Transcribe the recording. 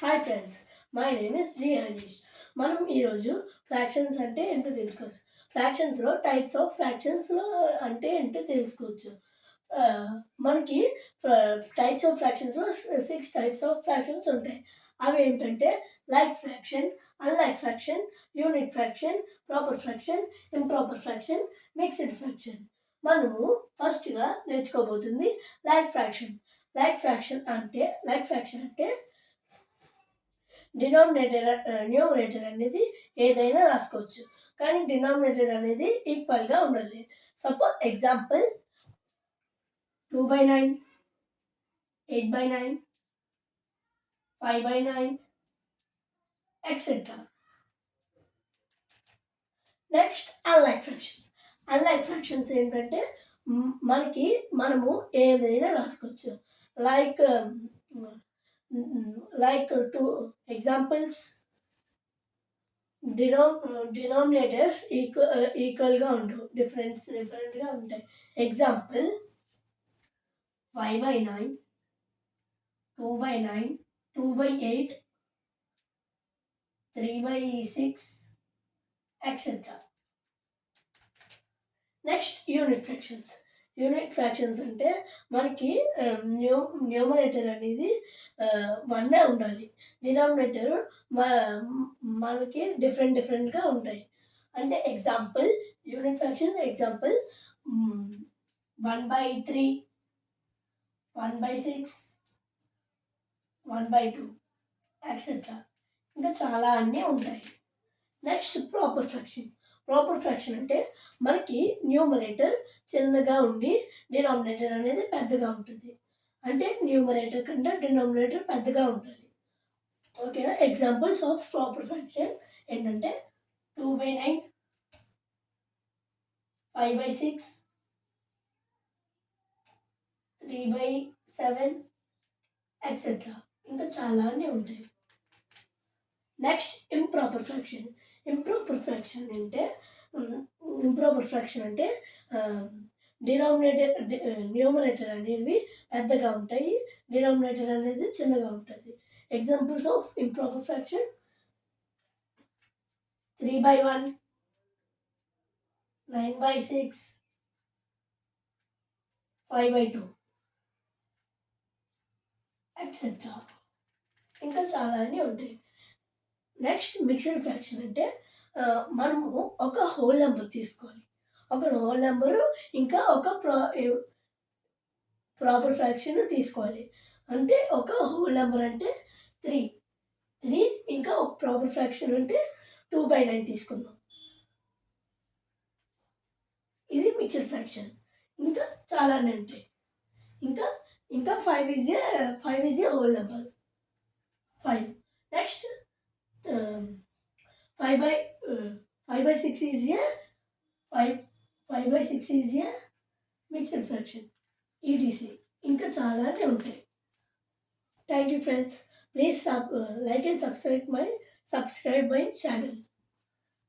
Hi friends, my name is G Hanish. మనం ఈరోజు fractions అంటే ఏంటో తెలుసుకోవచ్చు. ఫ్రాక్షన్స్లో టైప్స్ ఆఫ్ ఫ్రాక్షన్స్లో అంటే ఏంటో తెలుసుకోవచ్చు. మనకి టైప్స్ ఆఫ్ ఫ్రాక్షన్స్లో 6 టైప్స్ ఆఫ్ ఫ్రాక్షన్స్ ఉంటాయి. అవి ఏంటంటే like fraction, unlike fraction, unit fraction, proper fraction, improper fraction, mixed fraction. మనము ఫస్ట్గా నేర్చుకోబోతుంది లైక్ ఫ్రాక్షన్. లైక్ ఫ్రాక్షన్ అంటే న్యూమరేటర్ అనేది ఏదైనా రాసుకోవచ్చు, కానీ డినామినేటర్ అనేది ఈక్వల్గా ఉండాలి. Suppose example 2/9, 8/9, 5/9 etcetera. Next unlike fractions ఏంటంటే మనము ఏదైనా రాసుకోవచ్చు. లైక్ టూ ఎగ్జాంపుల్స్, డినామినేటర్స్ ఈక్వల్గా ఉండవు, డిఫరెంట్గా ఉంటాయి. Example 5/9, 2/9, 2/8, 3/6 etcetera. Next unit fractions అంటే మనకి న్యూమరేటర్ అనేది 1 ఉండాలి, డినామినేటర్ మనకి డిఫరెంట్గా ఉంటాయి. అంటే ఎగ్జాంపుల్ యూనిట్ ఫ్రాక్షన్ 1/3, 1/6, 1/2 ఎక్సెట్రా. ఇంకా చాలా అన్నీ ఉంటాయి. నెక్స్ట్ ప్రాపర్ ఫ్రాక్షన్ అంటే మనకి న్యూమరేటర్ చిన్నగా ఉండి డినామినేటర్ అనేది పెద్దగా ఉంటుంది. అంటే న్యూమరేటర్ కంటే డినామినేటర్ పెద్దగా ఉంటుంది. ఓకేనా? ఎగ్జాంపుల్స్ ఆఫ్ ప్రాపర్ ఫ్రాక్షన్ ఏంటంటే 2/9, 5/6, 3/7 ఎక్సెట్రా. ఇంకా చాలా అన్నీ ఉంటాయి. నెక్స్ట్ ఇంప్రాపర్ ఫ్రాక్షన్ అంటే న్యూమరేటర్ అనేవి పెద్దగా ఉంటాయి, డినామినేటర్ అనేది చిన్నగా ఉంటుంది. Examples of improper fraction 3/1, 9/6, 5/2 etcetera. ఇంకా చాలా అన్నీ ఉంటాయి. నెక్స్ట్ మిక్స్డ్ ఫ్రాక్షన్ అంటే మనము ఒక హోల్ నెంబర్ తీసుకోవాలి, ఒక హోల్ నెంబరు ఇంకా ఒక ప్రాపర్ ఫ్రాక్షన్ తీసుకోవాలి. అంటే ఒక హోల్ నెంబర్ అంటే 3 ఇంకా ఒక ప్రాపర్ ఫ్రాక్షన్ అంటే 2/9 తీసుకున్నాం. ఇది మిక్స్డ్ ఫ్రాక్షన్. ఇంకా చాలానే ఉంటాయి. ఇంకా 5 is a whole number 5. Next 5/6 is a mixed fraction ETC. ఇంకా చాలానే ఉంటాయి. Thank you friends. Please like and subscribe my channel.